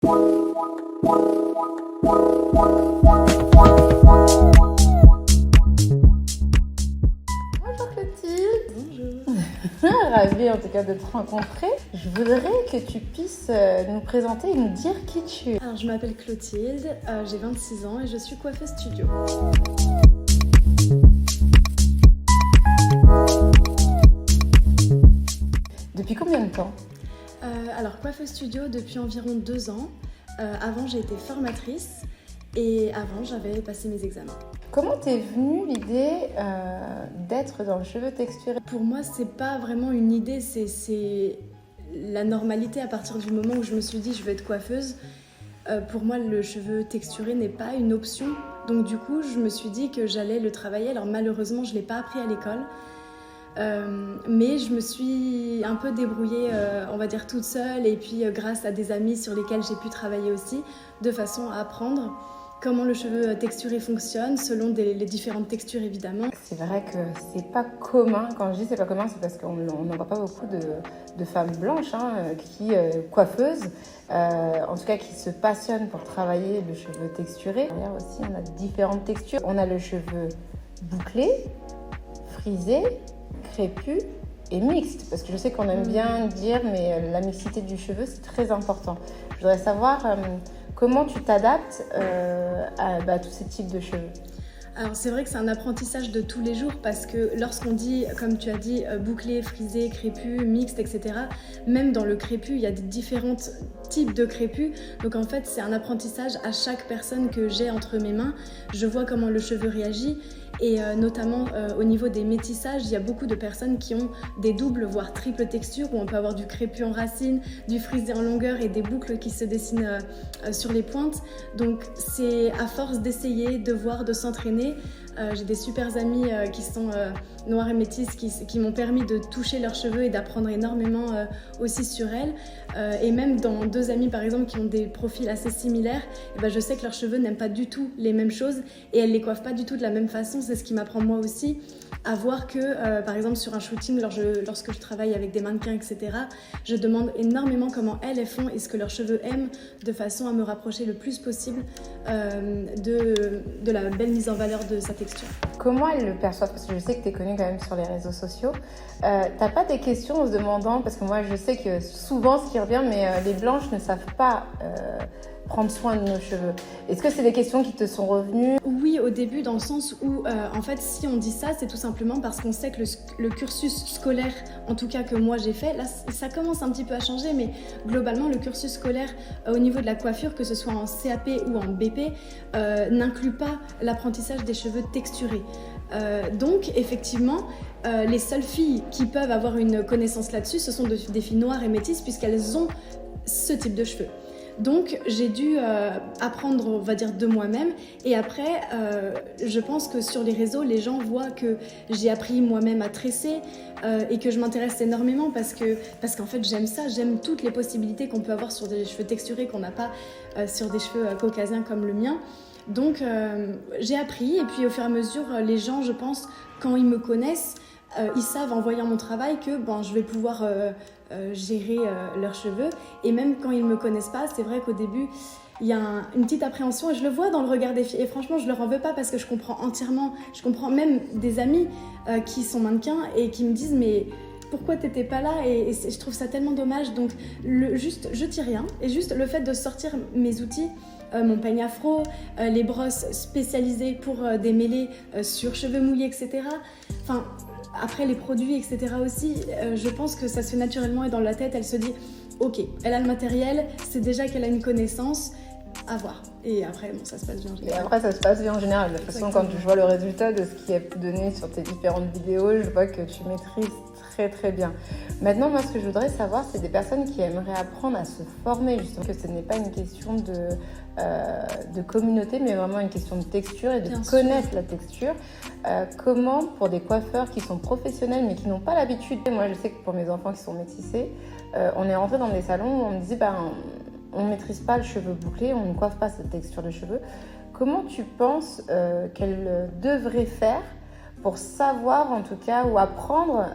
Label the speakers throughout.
Speaker 1: Bonjour Clotilde. Bonjour. Ravie en tout cas de te rencontrer. Je voudrais que tu puisses nous présenter et nous dire qui tu es.
Speaker 2: Alors je m'appelle Clotilde, j'ai 26 ans et je suis coiffeuse studio.
Speaker 1: Depuis combien de temps?
Speaker 2: Alors coiffeuse studio depuis environ 2 ans. Avant j'ai été formatrice et avant j'avais passé mes examens.
Speaker 1: Comment t'es venue l'idée d'être dans le cheveu texturé?
Speaker 2: Pour moi c'est pas vraiment une idée, c'est la normalité à partir du moment où je me suis dit je veux être coiffeuse. Pour moi le cheveu texturé n'est pas une option, donc du coup je me suis dit que j'allais le travailler. Alors malheureusement je l'ai pas appris à l'école. Mais je me suis un peu débrouillée, on va dire toute seule, et puis grâce à des amis sur lesquels j'ai pu travailler aussi, de façon à apprendre comment le cheveu texturé fonctionne, selon les différentes textures évidemment.
Speaker 1: C'est vrai que c'est pas commun. Quand je dis c'est pas commun, c'est parce qu'on n'en voit pas beaucoup de femmes blanches qui coiffeuses, en tout cas qui se passionnent pour travailler le cheveu texturé. D'ailleurs aussi, on a différentes textures. On a le cheveu bouclé, frisé, crépus et mixte, parce que je sais qu'on aime bien dire, mais la mixité du cheveu c'est très important. Je voudrais savoir comment tu t'adaptes à tous ces types de cheveux.
Speaker 2: Alors c'est vrai que c'est un apprentissage de tous les jours parce que lorsqu'on dit, comme tu as dit, bouclé, frisé, crépus, mixte, etc., même dans le crépus, il y a des différents types de crépus. Donc en fait, c'est un apprentissage à chaque personne que j'ai entre mes mains. Je vois comment le cheveu réagit et notamment au niveau des métissages, il y a beaucoup de personnes qui ont des doubles, voire triples textures où on peut avoir du crépus en racine, du frisé en longueur et des boucles qui se dessinent sur les pointes. Donc c'est à force d'essayer, de voir, de s'entraîner. J'ai des super amis qui sont noirs et métis qui m'ont permis de toucher leurs cheveux et d'apprendre énormément aussi sur elles. Et même dans 2 amis par exemple qui ont des profils assez similaires, et ben, je sais que leurs cheveux n'aiment pas du tout les mêmes choses et elles les coiffent pas du tout de la même façon. C'est ce qui m'apprend moi aussi à voir que par exemple sur un shooting, lorsque je travaille avec des mannequins, etc., je demande énormément comment elles font et ce que leurs cheveux aiment, de façon à me rapprocher le plus possible de la belle mise en valeur de sa texture.
Speaker 1: Comment elles le perçoivent? Parce que je sais que tu es connue quand même sur les réseaux sociaux. T'as pas des questions en se demandant, parce que moi je sais que souvent ce qui revient, mais les blanches ne savent pas prendre soin de nos cheveux. Est-ce que c'est des questions qui te sont revenues?
Speaker 2: Oui, au début, dans le sens où, en fait, si on dit ça, c'est tout simplement parce qu'on sait que le cursus scolaire, en tout cas que moi j'ai fait, là, ça commence un petit peu à changer, mais globalement, le cursus scolaire au niveau de la coiffure, que ce soit en CAP ou en BP, n'inclut pas l'apprentissage des cheveux texturés. Donc, effectivement, les seules filles qui peuvent avoir une connaissance là-dessus, ce sont des filles noires et métisses, puisqu'elles ont ce type de cheveux. Donc j'ai dû apprendre, on va dire, de moi-même. Et après, je pense que sur les réseaux, les gens voient que j'ai appris moi-même à tresser et que je m'intéresse énormément parce qu'en fait, j'aime ça. J'aime toutes les possibilités qu'on peut avoir sur des cheveux texturés qu'on n'a pas sur des cheveux caucasiens comme le mien. Donc j'ai appris et puis au fur et à mesure, les gens, je pense, quand ils me connaissent, ils savent en voyant mon travail que je vais pouvoir gérer leurs cheveux. Et même quand ils ne me connaissent pas, c'est vrai qu'au début, il y a une petite appréhension et je le vois dans le regard des filles. Et franchement, je ne leur en veux pas parce que je comprends entièrement. Je comprends même des amis qui sont mannequins et qui me disent « mais pourquoi tu n'étais pas là ?» et je trouve ça tellement dommage. Donc juste, je tire rien. Et juste le fait de sortir mes outils, mon peigne afro, les brosses spécialisées pour démêler sur cheveux mouillés, etc. Enfin, après les produits, etc. aussi, je pense que ça se fait naturellement et dans la tête, elle se dit « ok, elle a le matériel, c'est déjà qu'elle a une connaissance, à voir ». Et après, ça se passe bien en général.
Speaker 1: Et après, ça se passe bien en général. De toute façon, quand je vois le résultat de ce qui est donné sur tes différentes vidéos, je vois que tu maîtrises très très bien. Maintenant, moi, ce que je voudrais savoir, c'est des personnes qui aimeraient apprendre à se former, justement, que ce n'est pas une question de communauté, mais vraiment une question de texture et de connaître la texture. Comment, pour des coiffeurs qui sont professionnels, mais qui n'ont pas l'habitude, moi, je sais que pour mes enfants qui sont métissés, on est rentré dans des salons où on me disait, on ne maîtrise pas le cheveu bouclé, on ne coiffe pas cette texture de cheveux. Comment tu penses qu'elle devrait faire pour savoir en tout cas ou apprendre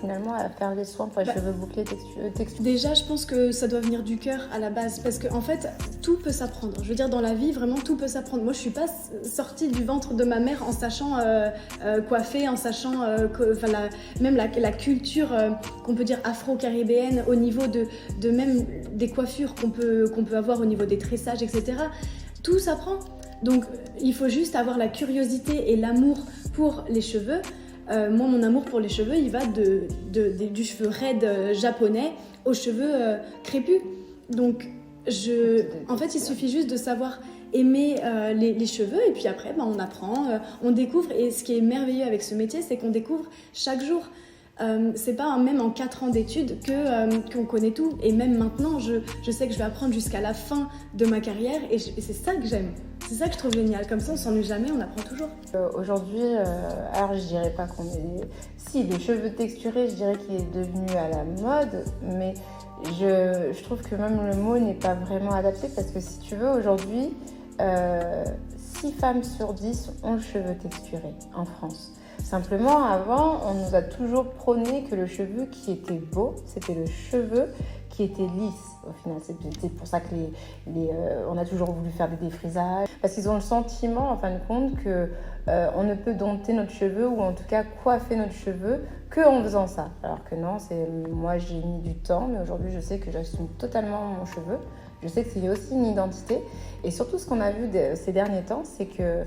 Speaker 1: finalement à faire les soins pour les cheveux bouclés texturés.
Speaker 2: Déjà, je pense que ça doit venir du cœur à la base parce qu'en fait, tout peut s'apprendre. Je veux dire, dans la vie, vraiment, tout peut s'apprendre. Moi, je suis pas sortie du ventre de ma mère en sachant coiffer, en sachant même la culture qu'on peut dire afro-caribéenne au niveau de même des coiffures qu'on peut avoir au niveau des tressages, etc. Tout s'apprend. Donc, il faut juste avoir la curiosité et l'amour pour les cheveux. Moi, mon amour pour les cheveux, il va du cheveu raide japonais aux cheveux crépus. Donc, en fait, il suffit juste de savoir aimer les cheveux et puis après, on apprend, on découvre. Et ce qui est merveilleux avec ce métier, c'est qu'on découvre chaque jour. C'est pas même en 4 ans d'études qu'on connaît tout. Et même maintenant, je sais que je vais apprendre jusqu'à la fin de ma carrière et c'est ça que j'aime. C'est ça que je trouve génial. Comme ça, on s'ennuie jamais, on apprend toujours.
Speaker 1: Aujourd'hui, alors je dirais pas qu'on est... Si, les cheveux texturés, je dirais qu'il est devenu à la mode, mais je trouve que même le mot n'est pas vraiment adapté parce que si tu veux, aujourd'hui, 6 femmes sur 10 ont le cheveu texturé en France. Simplement, avant, on nous a toujours prôné que le cheveu qui était beau, c'était le cheveu qui était lisse. Au final, c'est pour ça que on a toujours voulu faire des défrisages. Parce qu'ils ont le sentiment, en fin de compte, qu'on ne peut dompter notre cheveu ou en tout cas coiffer notre cheveu qu'en faisant ça. Alors que non, moi j'ai mis du temps, mais aujourd'hui je sais que j'assume totalement mon cheveu. Je sais que c'est aussi une identité. Et surtout, ce qu'on a vu ces derniers temps, c'est que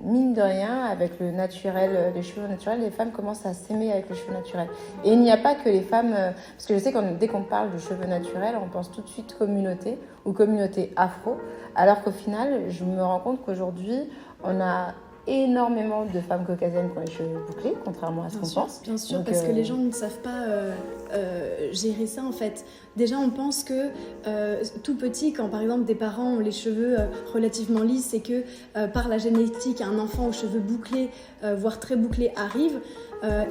Speaker 1: mine de rien, avec le naturel, les cheveux naturels, les femmes commencent à s'aimer avec les cheveux naturels. Et il n'y a pas que les femmes, parce que je sais que dès qu'on parle de cheveux naturels, on pense tout de suite communauté ou communauté afro, alors qu'au final, je me rends compte qu'aujourd'hui, on a énormément de femmes caucasiennes qui ont les cheveux bouclés, contrairement à ce qu'on pense.
Speaker 2: Bien sûr, parce que les gens ne savent pas gérer ça en fait. Déjà, on pense que tout petit, quand par exemple des parents ont les cheveux relativement lisses et que par la génétique, un enfant aux cheveux bouclés, voire très bouclés arrive,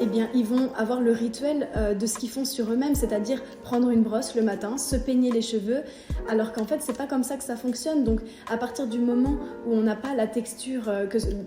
Speaker 2: eh bien, ils vont avoir le rituel de ce qu'ils font sur eux-mêmes, c'est-à-dire prendre une brosse le matin, se peigner les cheveux, alors qu'en fait, c'est pas comme ça que ça fonctionne. Donc, à partir du moment où on n'a pas la texture,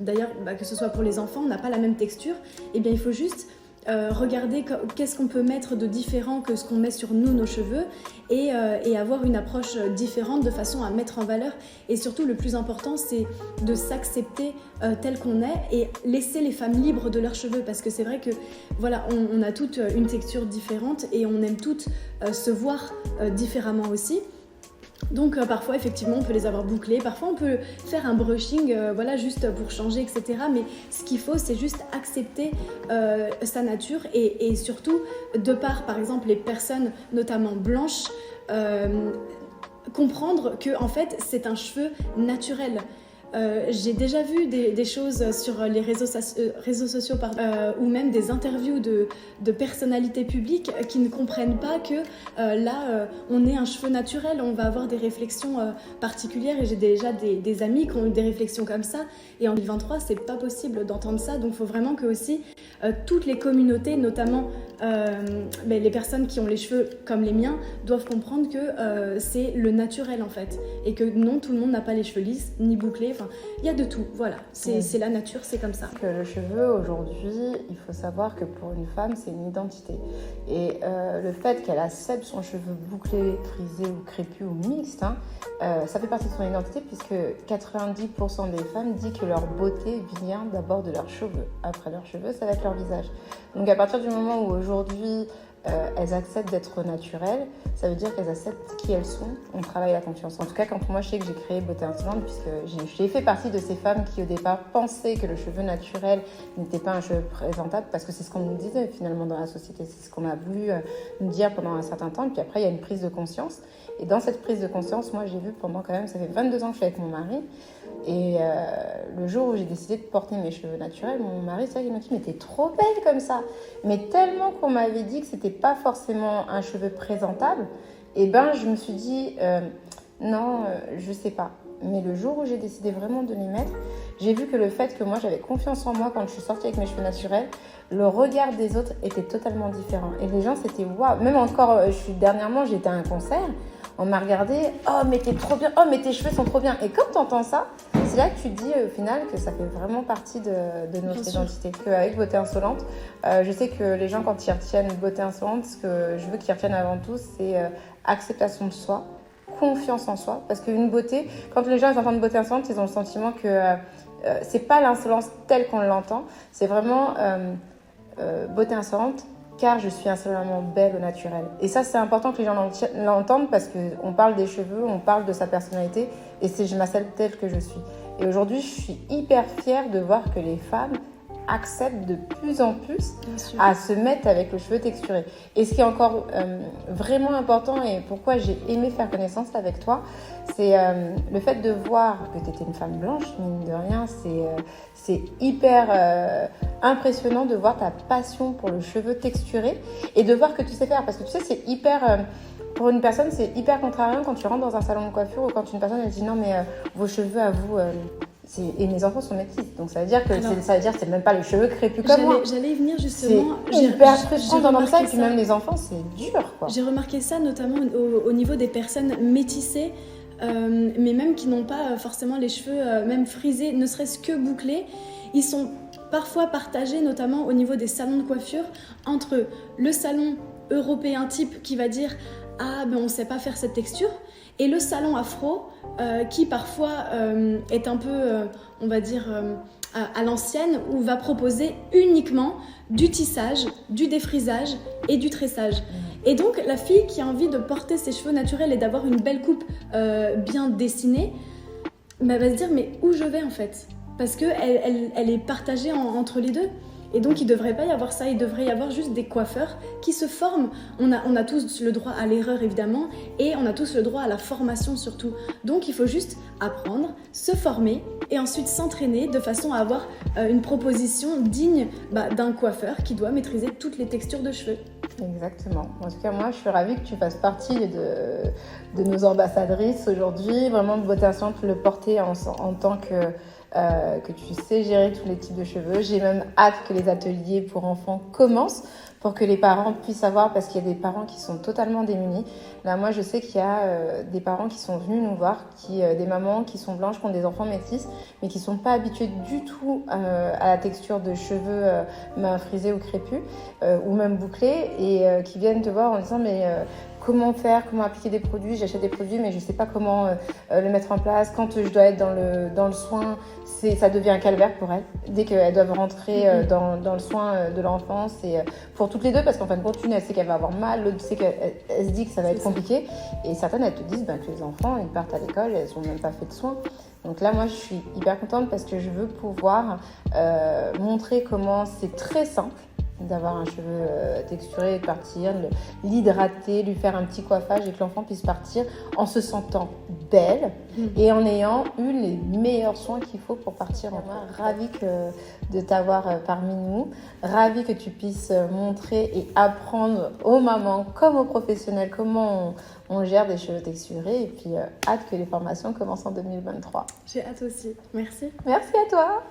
Speaker 2: d'ailleurs, que ce soit pour les enfants, on n'a pas la même texture, eh bien, il faut juste regarder qu'est-ce qu'on peut mettre de différent que ce qu'on met sur nous, nos cheveux, et avoir une approche différente de façon à mettre en valeur. Et surtout, le plus important, c'est de s'accepter tel qu'on est et laisser les femmes libres de leurs cheveux, parce que c'est vrai que voilà, on a toutes une texture différente et on aime toutes se voir différemment aussi. Donc parfois effectivement on peut les avoir bouclés, parfois on peut faire un brushing juste pour changer, etc. Mais ce qu'il faut, c'est juste accepter sa nature et surtout, de par exemple les personnes notamment blanches, comprendre que en fait c'est un cheveu naturel. J'ai déjà vu des choses sur les réseaux sociaux ou même des interviews de personnalités publiques qui ne comprennent pas que on est un cheveu naturel, on va avoir des réflexions particulières, et j'ai déjà des amis qui ont eu des réflexions comme ça, et en 2023 c'est pas possible d'entendre ça. Donc il faut vraiment que aussi toutes les communautés, notamment les personnes qui ont les cheveux comme les miens, doivent comprendre que c'est le naturel en fait, et que non, tout le monde n'a pas les cheveux lisses ni bouclés. Il y a de tout, voilà, c'est la nature, c'est comme ça.
Speaker 1: Le cheveu, aujourd'hui, il faut savoir que pour une femme, c'est une identité. Et le fait qu'elle accepte son cheveu bouclé, frisé ou crépus ou mixte, ça fait partie de son identité, puisque 90% des femmes disent que leur beauté vient d'abord de leurs cheveux. Après leurs cheveux, ça va être leur visage. Donc à partir du moment où aujourd'hui, elles acceptent d'être naturelles, ça veut dire qu'elles acceptent qui elles sont. On travaille la confiance. En tout cas, quand moi je sais que j'ai créé Beauté Insolente, puisque j'ai fait partie de ces femmes qui au départ pensaient que le cheveu naturel n'était pas un cheveu présentable, parce que c'est ce qu'on nous disait finalement dans la société, c'est ce qu'on a voulu nous dire pendant un certain temps. Et puis après, il y a une prise de conscience. Et dans cette prise de conscience, moi j'ai vu pendant quand même, ça fait 22 ans que je suis avec mon mari. Et le jour où j'ai décidé de porter mes cheveux naturels, mon mari, c'est vrai qu'il m'a dit « mais t'es trop belle comme ça !» Mais tellement qu'on m'avait dit que c'était pas forcément un cheveu présentable, et je me suis dit non, je sais pas. Mais le jour où j'ai décidé vraiment de les mettre, j'ai vu que le fait que moi j'avais confiance en moi quand je suis sortie avec mes cheveux naturels, le regard des autres était totalement différent. Et les gens, c'était waouh. Même encore, dernièrement, j'étais à un concert, on m'a regardé, oh mais t'es trop bien, oh mais tes cheveux sont trop bien. Et quand t'entends ça, c'est là que tu te dis au final que ça fait vraiment partie de notre identité. Avec Beauté Insolente, je sais que les gens, quand ils retiennent Beauté Insolente, ce que je veux qu'ils retiennent avant tout, c'est acceptation de soi, confiance en soi. Parce qu'une beauté, quand les gens ils entendent Beauté Insolente, ils ont le sentiment que c'est pas l'insolence telle qu'on l'entend, c'est vraiment beauté insolente, car je suis insolemment belle au naturel. Et ça, c'est important que les gens l'entendent parce qu'on parle des cheveux, on parle de sa personnalité, et c'est je m'accepte telle que je suis. Et aujourd'hui, je suis hyper fière de voir que les femmes acceptent de plus en plus à se mettre avec le cheveu texturé. Et ce qui est encore vraiment important et pourquoi j'ai aimé faire connaissance avec toi, c'est le fait de voir que tu étais une femme blanche, mine de rien, c'est hyper impressionnant de voir ta passion pour le cheveu texturé et de voir que tu sais faire. Parce que tu sais, c'est hyper... pour une personne, c'est hyper contrariant quand tu rentres dans un salon de coiffure ou quand une personne elle dit non mais vos cheveux à vous... et mes enfants sont métis, donc ça veut dire que c'est même pas les cheveux crépus comme moi.
Speaker 2: J'allais y venir justement.
Speaker 1: C'est hyper frustrant d'entendre ça, et puis même les enfants, c'est dur, quoi.
Speaker 2: J'ai remarqué ça notamment au niveau des personnes métissées, mais même qui n'ont pas forcément les cheveux même frisés, ne serait-ce que bouclés. Ils sont parfois partagés, notamment au niveau des salons de coiffure, entre le salon européen type qui va dire « Ah, ben on sait pas faire cette texture », et le salon afro qui parfois est un peu, on va dire, à l'ancienne, où va proposer uniquement du tissage, du défrisage et du tressage. Et donc la fille qui a envie de porter ses cheveux naturels et d'avoir une belle coupe bien dessinée, bah, va se dire mais où je vais en fait ? Parce qu'elle est partagée entre les deux. Et donc, il ne devrait pas y avoir ça, il devrait y avoir juste des coiffeurs qui se forment. On a tous le droit à l'erreur, évidemment, et on a tous le droit à la formation, surtout. Donc, il faut juste apprendre, se former, et ensuite s'entraîner de façon à avoir une proposition digne d'un coiffeur qui doit maîtriser toutes les textures de cheveux.
Speaker 1: Exactement. En tout cas, moi, je suis ravie que tu fasses partie de nos ambassadrices aujourd'hui. Vraiment, Beauté Insolente, le porter en tant que tu sais gérer tous les types de cheveux. J'ai même hâte que les ateliers pour enfants commencent pour que les parents puissent savoir, parce qu'il y a des parents qui sont totalement démunis. Là, moi, je sais qu'il y a des parents qui sont venus nous voir, des mamans qui sont blanches, qui ont des enfants métis, mais qui ne sont pas habitués du tout à la texture de cheveux frisés ou crépus, ou même bouclés, et qui viennent te voir en disant mais comment faire, comment appliquer des produits, j'achète des produits mais je ne sais pas comment le mettre en place, quand je dois être dans le soin, ça devient un calvaire pour elles, dès qu'elles doivent rentrer dans le soin de l'enfance, et pour toutes les deux, parce qu'en fin de compte, une elle sait qu'elle va avoir mal, l'autre sait qu'elle se dit que ça va être compliqué, et certaines elles te disent que les enfants ils partent à l'école, elles n'ont même pas fait de soins. Donc là, moi, je suis hyper contente parce que je veux pouvoir montrer comment c'est très simple d'avoir un cheveu texturé et de partir, l'hydrater, lui faire un petit coiffage et que l'enfant puisse partir en se sentant belle et en ayant eu les meilleurs soins qu'il faut pour partir. Moi, ravie de t'avoir parmi nous, ravie que tu puisses montrer et apprendre aux mamans comme aux professionnels comment on gère des cheveux texturés, et puis hâte que les formations commencent en 2023.
Speaker 2: J'ai hâte aussi. Merci.
Speaker 1: Merci à toi.